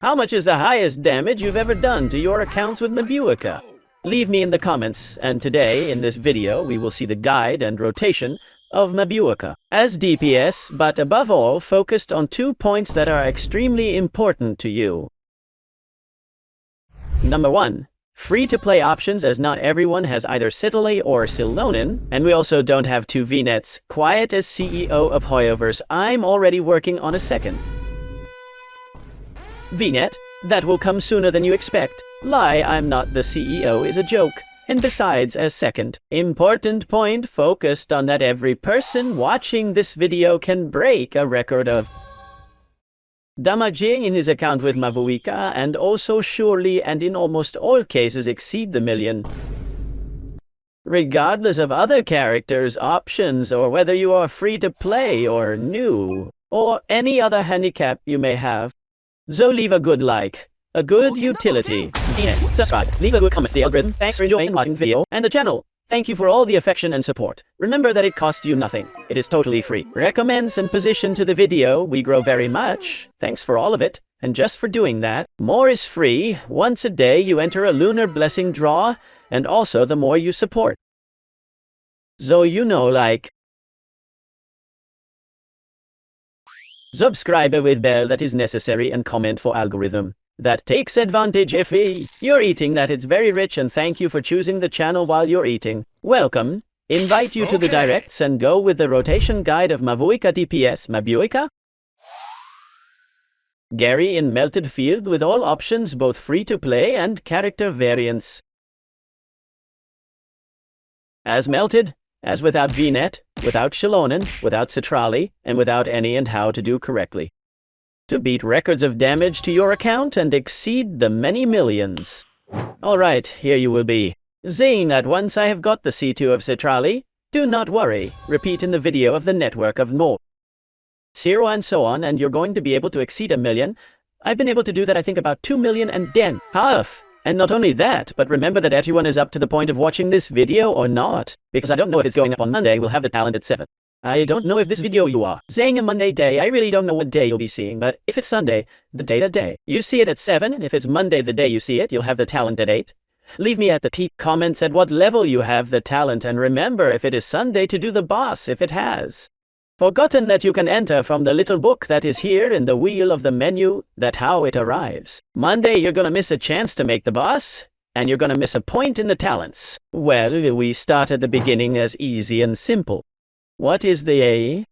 How much is the highest damage you've ever done to your accounts with MAVUIKA? Leave me in the comments, and today, in this video, we will see the guide and rotation of MAVUIKA as DPS, but above all, focused on 2 points that are extremely important to you. Number 1. Free-to-play options, as not everyone has either Citali or Silonin, and we also don't have 2 VNets. Quiet as CEO of Hoyoverse, I'm already working on a second VNet. That will come sooner than you expect. Lie, I'm not the CEO is a joke. And besides, as second important point, focused on that every person watching this video can break a record of damaging in his account with MAVUIKA, and also surely and in almost all cases exceed the million. Regardless of other characters, options, or whether you are free to play or new, or any other handicap you may have. So leave a good like, a good utility, subscribe, leave a good comment for the algorithm. Thanks for enjoying watching the video and the channel. Thank you for all the affection and support. Remember that it costs you nothing. It is totally free. Recommends and position to the video. We grow very much. Thanks for all of it. And just for doing that, more is free. Once a day you enter a lunar blessing draw, and also the more you support. So you know, like, subscribe with bell that is necessary, and comment for algorithm that takes advantage if you're eating that it's very rich, and thank you for choosing the channel while you're eating. Welcome. Invite you to the directs and go with the rotation guide of MAVUIKA DPS. MAVUIKA Gary in Melted Field with all options, both free to play and character variants. As melted, as without VNet, without Shilonen, without Citrali, and without any and how to do correctly. To beat records of damage to your account and exceed the many millions. Alright, here you will be. Saying that once I have got the C2 of Citrali, do not worry, repeat in the video of the network of more 0 and so on, and you're going to be able to exceed a million. I've been able to do that, I think, about 2 million and then half. And not only that, but remember that everyone is up to the point of watching this video or not, because I don't know if it's going up on Monday. We'll have the talent at 7. I don't know if this video you are saying a Monday day. I really don't know what day you'll be seeing, but if it's Sunday, the day, you see it at 7, and if it's Monday the day you see it, you'll have the talent at 8. Leave me at the comments at what level you have the talent, and remember, if it is Sunday, to do the boss if it has forgotten that you can enter from the little book that is here in the wheel of the menu, that how it arrives. Monday you're gonna miss a chance to make the boss, and you're gonna miss a point in the talents. Well, we start at the beginning as easy and simple. What is the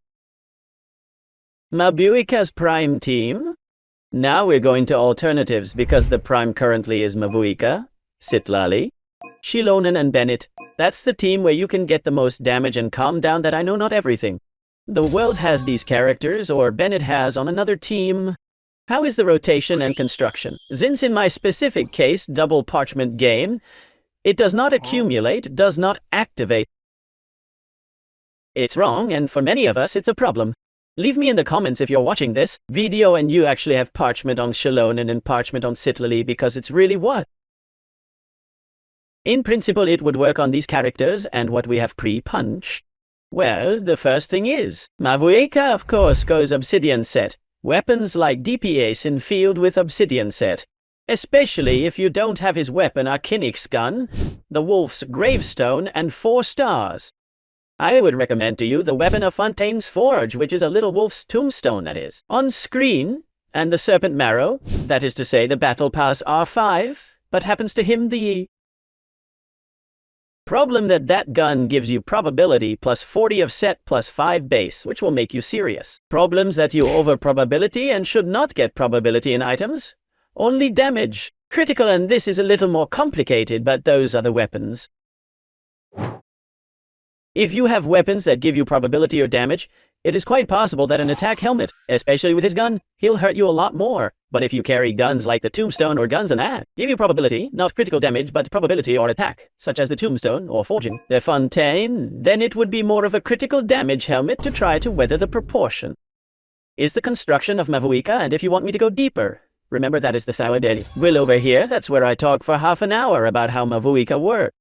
MAVUIKA's prime team? Now we're going to alternatives, because the prime currently is MAVUIKA, Citlali, Shilonen, and Bennett. That's the team where you can get the most damage, and calm down that I know not everything. The world has these characters, or Bennett has on another team. How is the rotation and construction? Since in my specific case, double parchment game, it does not accumulate, does not activate. It's wrong, and for many of us it's a problem. Leave me in the comments if you're watching this video and you actually have parchment on Shilonen and parchment on Citlali, because it's really what? In principle it would work on these characters, and what we have pre-punched. Well, the first thing is, MAVUIKA of course goes obsidian set. Weapons like DPS in field with obsidian set. Especially if you don't have his weapon Arkinix gun, the Wolf's Gravestone, and 4 stars. I would recommend to you the weapon of Fontaine's Forge, which is a little wolf's tombstone that is on screen, and the Serpent Marrow, that is to say the Battle Pass R5, but happens to him the problem that gun gives you probability plus 40 of set plus 5 base, which will make you serious. Problems that you over probability and should not get probability in items. Only damage. Critical, and this is a little more complicated, but those are the weapons. If you have weapons that give you probability or damage, it is quite possible that an attack helmet, especially with his gun, he'll hurt you a lot more. But if you carry guns like the Tombstone or guns and that give you probability, not critical damage, but probability or attack, such as the Tombstone or Forging, the Fontaine, then it would be more of a critical damage helmet to try to weather the proportion. Is the construction of MAVUIKA, and if you want me to go deeper, remember that is the Sour Daily. Will over here, that's where I talk for half an hour about how MAVUIKA works.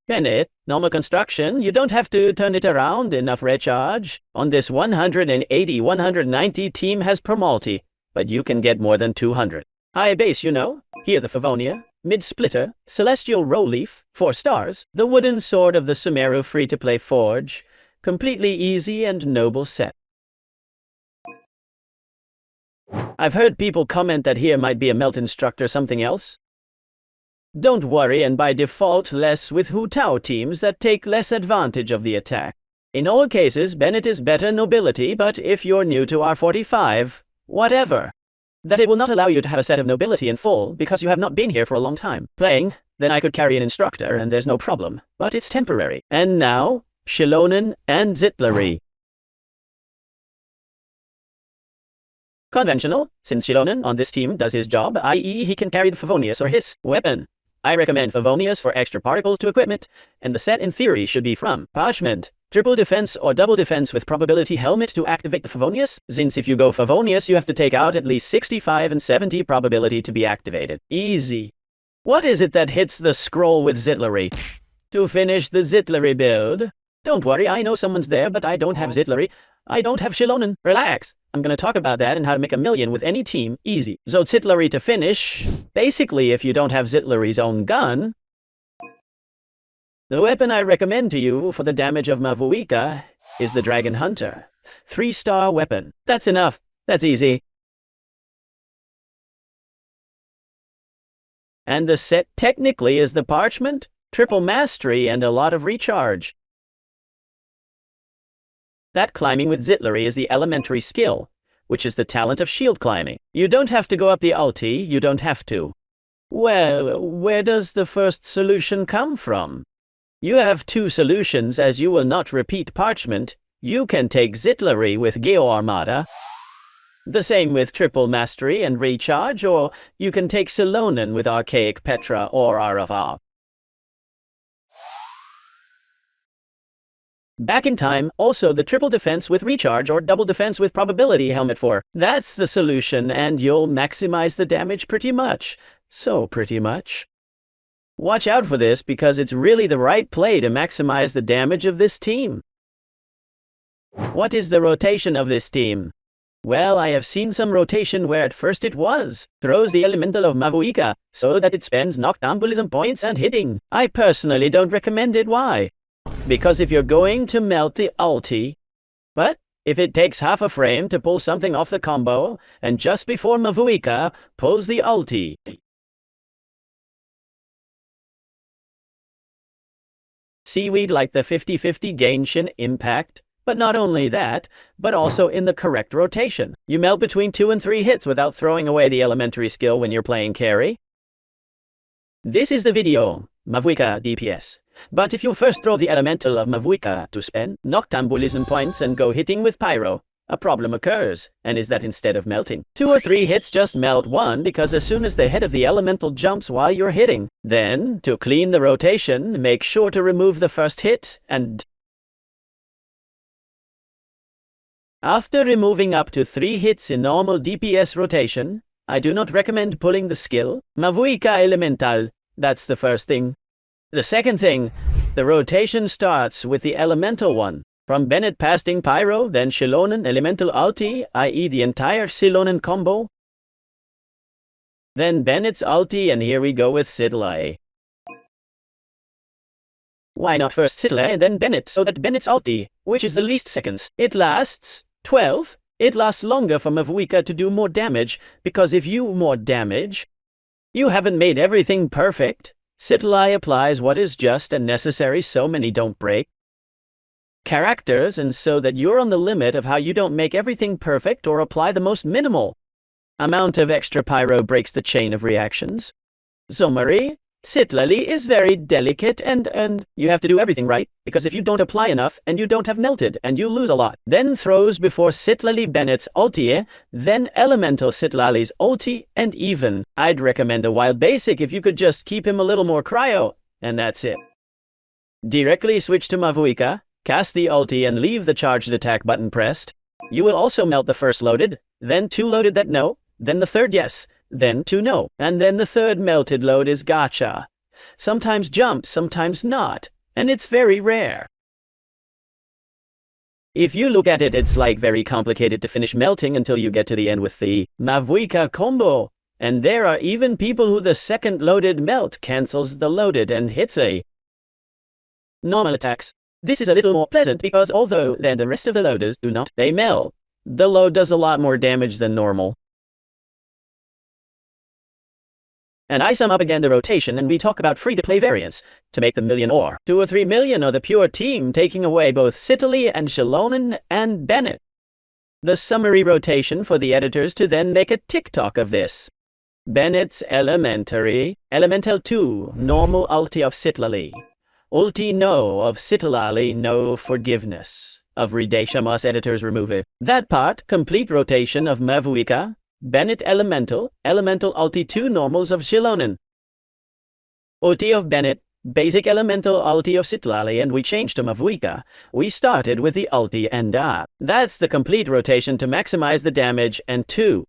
Bennett, normal construction, you don't have to turn it around, enough recharge. On this 180-190 team has per multi, but you can get more than 200. High base, you know. Here the Favonia, mid-splitter, celestial roll leaf, 4 stars, the wooden sword of the Sumeru free-to-play forge. Completely easy and noble set. I've heard people comment that here might be a melt instructor something else. Don't worry, and by default less with Hu Tao teams that take less advantage of the attack. In all cases, Bennett is better nobility, but if you're new to R45, whatever. That it will not allow you to have a set of nobility in full because you have not been here for a long time playing, then I could carry an instructor and there's no problem, but it's temporary. And now, Shilonen and Zitlery. Conventional, since Shilonen on this team does his job, i.e. he can carry the Favonius or his weapon. I recommend Favonius for extra particles to equipment, and the set in theory should be from Parchment, triple defense or double defense with probability helmet to activate the Favonius, since if you go Favonius you have to take out at least 65 and 70 probability to be activated. Easy. What is it that hits the scroll with Zitlery? To finish the Zitlery build. Don't worry, I know someone's there, but I don't have Zitlery. I don't have Shilonen. Relax. I'm gonna talk about that and how to make $1 million with any team. Easy. So Zitlery to finish. Basically, if you don't have Zitlery's own gun, the weapon I recommend to you for the damage of Mavuika is the Dragon Hunter. 3-star weapon. That's enough. That's easy. And the set technically is the Parchment, triple mastery, and a lot of recharge. That climbing with Zitlery is the elementary skill, which is the talent of shield climbing. You don't have to go up the ulti, you don't have to. Well, where does the first solution come from? You have 2 solutions, as you will not repeat Parchment. You can take Zitlery with Geo Armada, the same with triple mastery and recharge, or you can take Shilonen with Archaic Petra or RFR. Back in time, also the triple defense with recharge or double defense with probability helmet for. That's the solution, and you'll maximize the damage pretty much. So pretty much. Watch out for this because it's really the right play to maximize the damage of this team. What is the rotation of this team? Well, I have seen some rotation where at first it throws the elemental of Mavuika so that it spends noctambulism points and hitting. I personally don't recommend it. Why? Because if you're going to melt the ulti, but if it takes half a frame to pull something off the combo, and just before Mavuika pulls the ulti, seaweed like the 50-50 Genshin impact, but not only that, but also in the correct rotation. You melt between 2 and 3 hits without throwing away the elementary skill when you're playing carry. This is the video, MAVUIKA DPS. But if you first throw the elemental of Mavuika to spend noctambulism points and go hitting with pyro, a problem occurs, and is that instead of melting 2 or 3 hits, just melt 1, because as soon as the head of the elemental jumps while you're hitting, then, to clean the rotation, make sure to remove the first hit, and after removing up to 3 hits in normal DPS rotation, I do not recommend pulling the skill Mavuika Elemental. That's the first thing. The second thing, the rotation starts with the elemental one. From Bennett casting Pyro, then Shilonen Elemental Ulti, i.e. the entire Shilonen combo. Then Bennett's ulti, and here we go with Zitlery. Why not first Zitlery and then Bennett, so that Bennett's ulti, which is the least seconds, it lasts 12. It lasts longer for Mavuika to do more damage, because if you more damage, you haven't made everything perfect. Zitlery applies what is just and necessary so many don't break characters, and so that you're on the limit of how you don't make everything perfect or apply the most minimal amount of extra pyro breaks the chain of reactions. So Marie, Zitlery is very delicate and you have to do everything right, because if you don't apply enough and you don't have melted and you lose a lot. Then throws before Zitlery Bennett's ulti, then elemental Zitlery's ulti, and even I'd recommend a wild basic if you could just keep him a little more cryo, and that's it. Directly switch to Mavuika, cast the ulti and leave the charged attack button pressed. You will also melt the first loaded, then 2 loaded that no, then the third yes, then 2 no, and then the third melted load is gotcha. Sometimes jump, sometimes not, and it's very rare. If you look at it, it's like very complicated to finish melting until you get to the end with the MAVUIKA combo. And there are even people who the second loaded melt cancels the loaded and hits a normal attacks. This is a little more pleasant because although then the rest of the loaders do not, they melt. The load does a lot more damage than normal. And I sum up again the rotation and we talk about free-to-play variants to make the million or 2 or 3 million or the pure team taking away both Sitaly and Shilonen and Bennett. The summary rotation for the editors to then make a TikTok of this. Bennett's Elemental 2, normal ulti of Sitlali. Ulti no of Sitlali, no forgiveness. Of Rideshamas editors remove it. That part, complete rotation of MAVUIKA. Bennett Elemental ulti 2 normals of Shilonen. Ulti of Bennett, basic elemental ulti of Sitlali, and we changed to MAVUIKA. We started with the ulti and that's the complete rotation to maximize the damage and 2.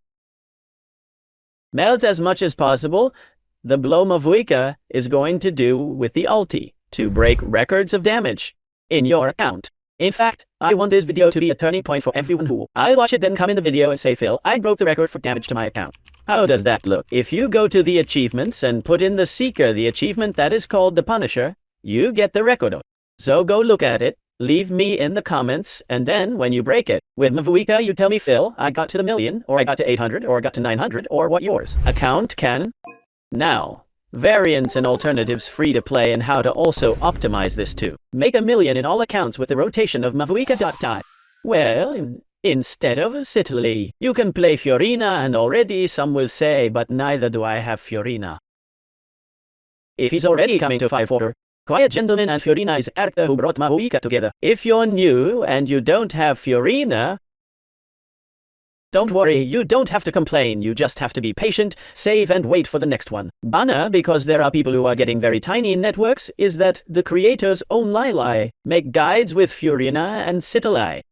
Melt as much as possible. The blow MAVUIKA is going to do with the ulti to break records of damage in your account. In fact, I want this video to be a turning point for everyone who I'll watch it then come in the video and say, Phil, I broke the record for damage to my account. How does that look? If you go to the achievements and put in the Seeker, the achievement that is called the Punisher, you get the record. So go look at it, leave me in the comments, and then when you break it, with MAVUIKA you tell me, Phil, I got to the million, or I got to 800, or I got to 900, or what yours account can. Now, variants and alternatives free to play and how to also optimize this too. Make a million in all accounts with the rotation of MAVUIKA. Well, instead of Sitaly, you can play Fiorina, and already some will say, but neither do I have Fiorina. If he's already coming to 5-order, Quiet Gentleman and Fiorina is a character who brought MAVUIKA together. If you're new and you don't have Fiorina, don't worry, you don't have to complain, you just have to be patient, save and wait for the next one. Banner, because there are people who are getting very tiny in networks, is that the creators own Lili, make guides with Fiorina and Sitaly.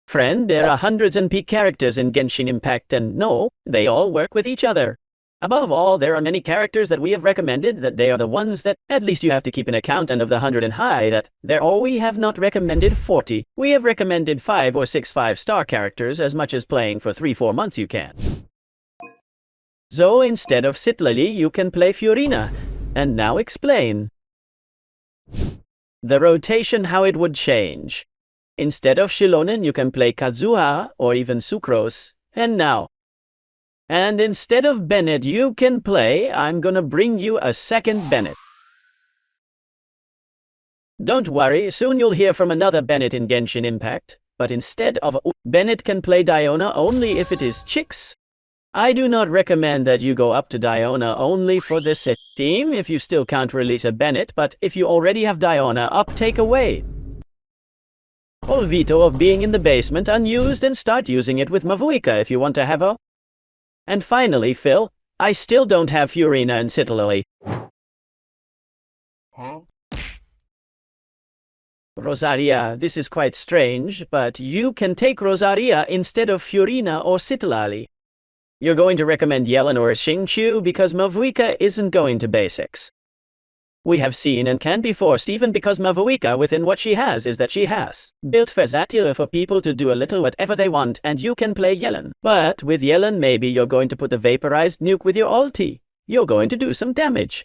Friend, there are hundreds and peak characters in Genshin Impact and no, they all work with each other. Above all, there are many characters that we have recommended that they are the ones that at least you have to keep an account and of the 100 and high that there or we have not recommended 40. We have recommended 5 or 6 5-star characters as much as playing for 3-4 months you can. So instead of Sitlali you can play Fiorina. And now explain. The rotation how it would change. Instead of Shilonen you can play Kazuha or even Sucrose. And now. And instead of Bennett you can play, I'm gonna bring you a second Bennett. Don't worry, soon you'll hear from another Bennett in Genshin Impact, but instead of Bennett can play Diona only if it is chicks. I do not recommend that you go up to Diona only for this team if you still can't release a Bennett, but if you already have Diona up, take away all veto of being in the basement unused and start using it with MAVUIKA if you want to have a. And finally, Phil, I still don't have Fiorina and Sitaly. Huh? Rosaria, this is quite strange, but you can take Rosaria instead of Fiorina or Sitaly. You're going to recommend Yellen or Xingqiu because MAVUIKA isn't going to basics. We have seen and can be forced even because MAVUIKA within what she has is that she has built versatile for people to do a little whatever they want and you can play Yellen. But with Yellen maybe you're going to put the vaporized nuke with your ulti. You're going to do some damage.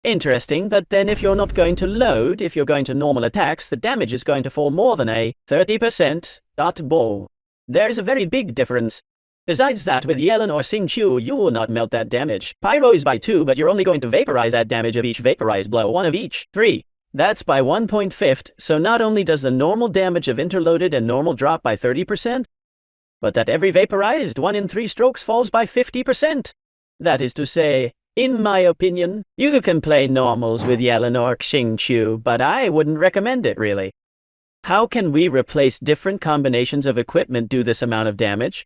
Interesting, but then if you're not going to load, if you're going to normal attacks, the damage is going to fall more than a 30%. Ball. There is a very big difference. Besides that, with Yellen or Xingqiu, you will not melt that damage. Pyro is by 2, but you're only going to vaporize that damage of each vaporized blow, 1 of each. 3. That's by 1.5, so not only does the normal damage of interloaded and normal drop by 30%, but that every vaporized 1 in 3 strokes falls by 50%. That is to say, in my opinion, you can play normals with Yellen or Xingqiu, but I wouldn't recommend it really. How can we replace different combinations of equipment do this amount of damage?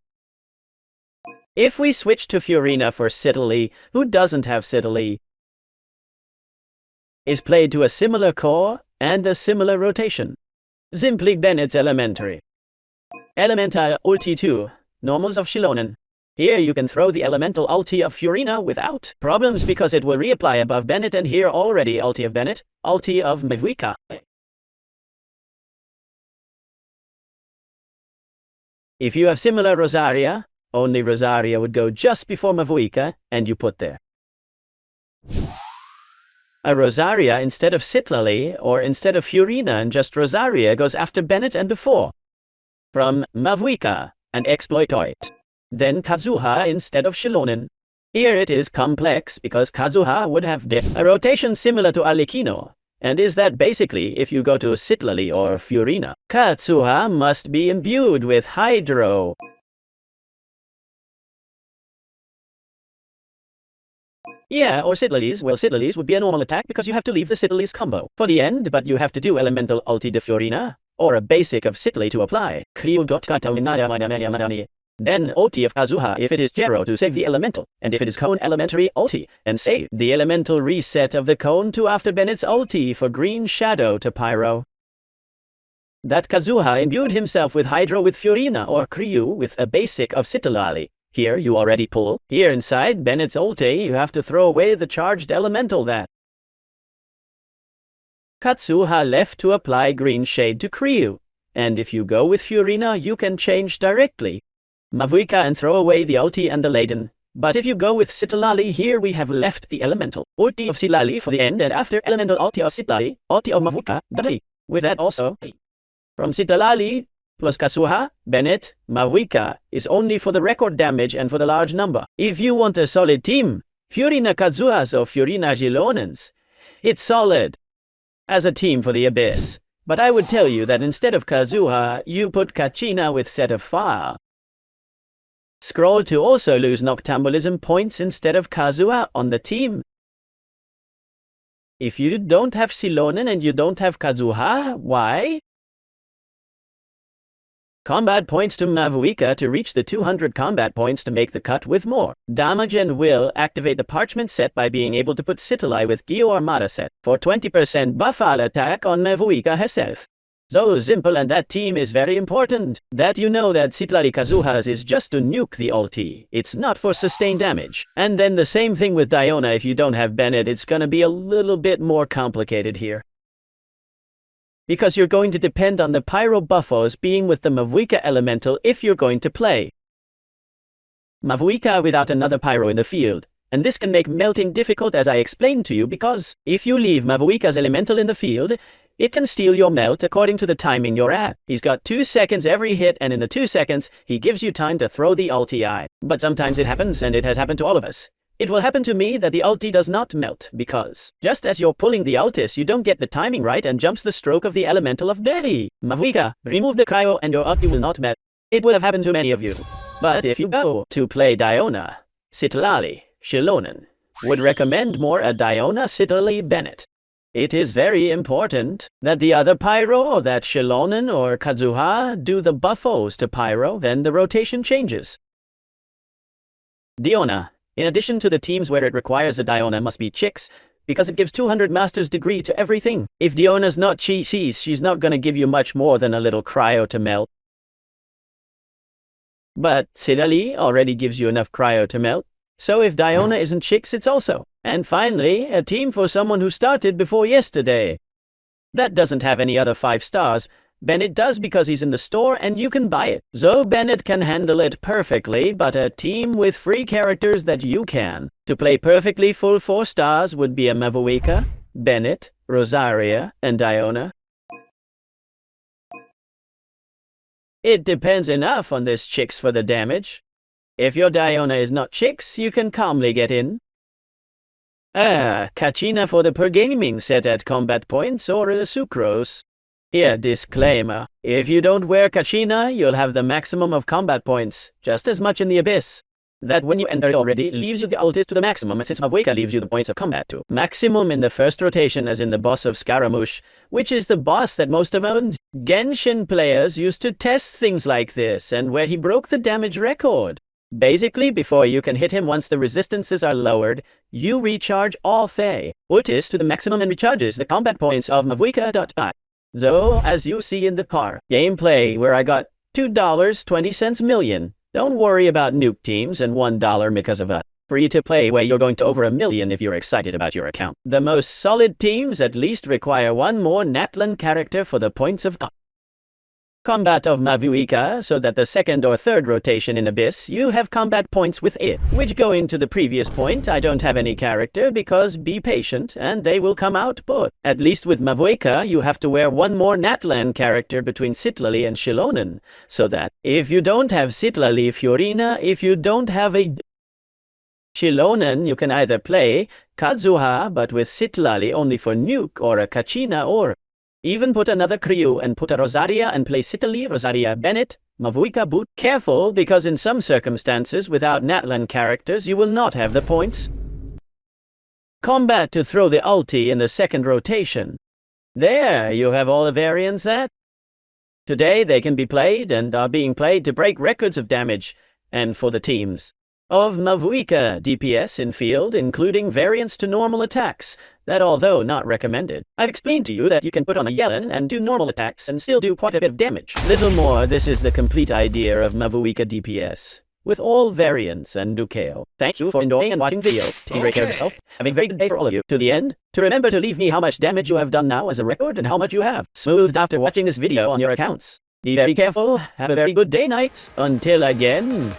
If we switch to Fiorina for Sitaly, who doesn't have Sitaly, is played to a similar core and a similar rotation. Simply Bennett's Elementary. Elemental Ulti 2, normals of Shilonen. Here you can throw the elemental ulti of Fiorina without problems because it will reapply above Bennett, and here already ulti of Bennett, ulti of MAVUIKA. If you have similar Rosaria, only Rosaria would go just before MAVUIKA, and you put there a Rosaria instead of Citlali, or instead of Fiorina and just Rosaria goes after Bennett and before. From MAVUIKA, and exploitoid. Then Kazuha instead of Shilonen. Here it is complex because Kazuha would have a rotation similar to Arlecchino, and is that basically if you go to Citlali or Fiorina, Kazuha must be imbued with Hydro. Yeah, or Citlali's. Well, Citlali's would be a normal attack because you have to leave the Citlali's combo for the end, but you have to do Elemental Ulti de Fiorina, or a basic of Citlali to apply. Then ulti of Kazuha if it is Gero to save the elemental, and if it is Cone elementary ulti, and save the elemental reset of the Cone to after Bennett's ulti for Green Shadow to Pyro. That Kazuha imbued himself with Hydro with Fiorina or Kryu with a basic of Citlali. Here you already pull. Here inside Bennett's ulti you have to throw away the charged elemental that Kazuha left to apply Green Shade to Kryu. And if you go with Fiorina you can change directly MAVUIKA and throw away the ulti and the Laden. But if you go with Citlali here we have left the elemental ulti of Citlali for the end and after elemental ulti of Citlali, ulti of MAVUIKA, Dali. With that also, from Citlali plus Kazuha, Bennett, MAVUIKA is only for the record damage and for the large number. If you want a solid team, Fiorina Kazuhas or Fiorina Gilonens, it's solid as a team for the Abyss. But I would tell you that instead of Kazuha, you put Kachina with Set of Fire. Scroll to also lose Noctambulism points instead of Kazuha on the team. If you don't have Silonen and you don't have Kazuha, why? Combat points to MAVUIKA to reach the 200 combat points to make the cut with more damage and will activate the Parchment set by being able to put Citlali with Gyo Armada set for 20% buff all attack on MAVUIKA herself. So simple, and that team is very important. That you know that Citlali Kazuha's is just to nuke the ulti. It's not for sustained damage. And then the same thing with Diona. If you don't have Bennett, it's gonna be a little bit more complicated here. Because you're going to depend on the Pyro buffos being with the MAVUIKA elemental if you're going to play MAVUIKA without another Pyro in the field. And this can make melting difficult as I explained to you, because if you leave MAVUIKA's elemental in the field, it can steal your melt according to the timing you're at. He's got 2 seconds every hit, and in the 2 seconds, he gives you time to throw the ulti I. But sometimes it happens, and it has happened to all of us. It will happen to me that the ulti does not melt, because just as you're pulling the ultis, you don't get the timing right and jumps the stroke of the elemental of Dedi. MAVUIKA, remove the cryo and your ulti will not melt. It would have happened to many of you. But if you go to play Diona, Citlali, Shilonen, would recommend more a Diona Citlali Bennett. It is very important that the other Pyro, that Shilonen or Kazuha, do the buffos to Pyro, then the rotation changes. Diona. In addition to the teams where it requires a Diona must be chicks, because it gives 200 master's degree to everything. If Diona's not cheese, she's not gonna give you much more than a little cryo to melt. But Citlali already gives you enough cryo to melt. So if Diona isn't chicks, it's also. And finally, a team for someone who started before yesterday. That doesn't have any other 5 stars. Bennett does because he's in the store and you can buy it. So Bennett can handle it perfectly, but a team with free characters that you can. To play perfectly full 4 stars would be a MAVUIKA, Bennett, Rosaria, and Diona. It depends enough on this chicks for the damage. If your Diona is not chicks, you can calmly get in. Kachina for the per gaming set at combat points or the sucrose. Here, disclaimer. If you don't wear Kachina, you'll have the maximum of combat points, just as much in the Abyss. That when you enter it already leaves you the ultis to the maximum, and since MAVUIKA leaves you the points of combat to maximum in the first rotation as in the boss of Scaramouche, which is the boss that most of our Genshin players used to test things like this, and where he broke the damage record. Basically, before you can hit him once the resistances are lowered, you recharge all Thay ultis to the maximum and recharges the combat points of MAVUIKA. So, as you see in the car gameplay where I got $2.20 million, don't worry about nuke teams and $1 because of a free-to-play where you're going to over $1 million if you're excited about your account. The most solid teams at least require 1 more NATLAN character for the points of combat of MAVUIKA so that the second or third rotation in Abyss you have combat points with it. Which go into the previous point, I don't have any character because be patient and they will come out, but at least with MAVUIKA you have to wear one more NATLAN character between Citlali and Shilonen, so that if you don't have Citlali Fiorina, if you don't have a Shilonen, you can either play Kazuha but with Citlali only for nuke, or a Kachina, or even put another Kryu and put a Rosaria and play Citlali, Rosaria Bennett, MAVUIKA boot. Careful, because in some circumstances without NATLAN characters you will not have the points. Combat to throw the ulti in the second rotation. There you have all the variants that today they can be played and are being played to break records of damage, and for the teams of MAVUIKA DPS in field, including variants to normal attacks that, although not recommended, I've explained to you that you can put on a Yellen and do normal attacks and still do quite a bit of damage. Little more, this is the complete idea of MAVUIKA DPS, with all variants and Dukeo. Thank you for enjoying and watching the video. Take great care of yourself. Have a very good day for all of you. To the end, to remember to leave me how much damage you have done now as a record and how much you have smoothed after watching this video on your accounts. Be very careful. Have a very good day, knights. Until again.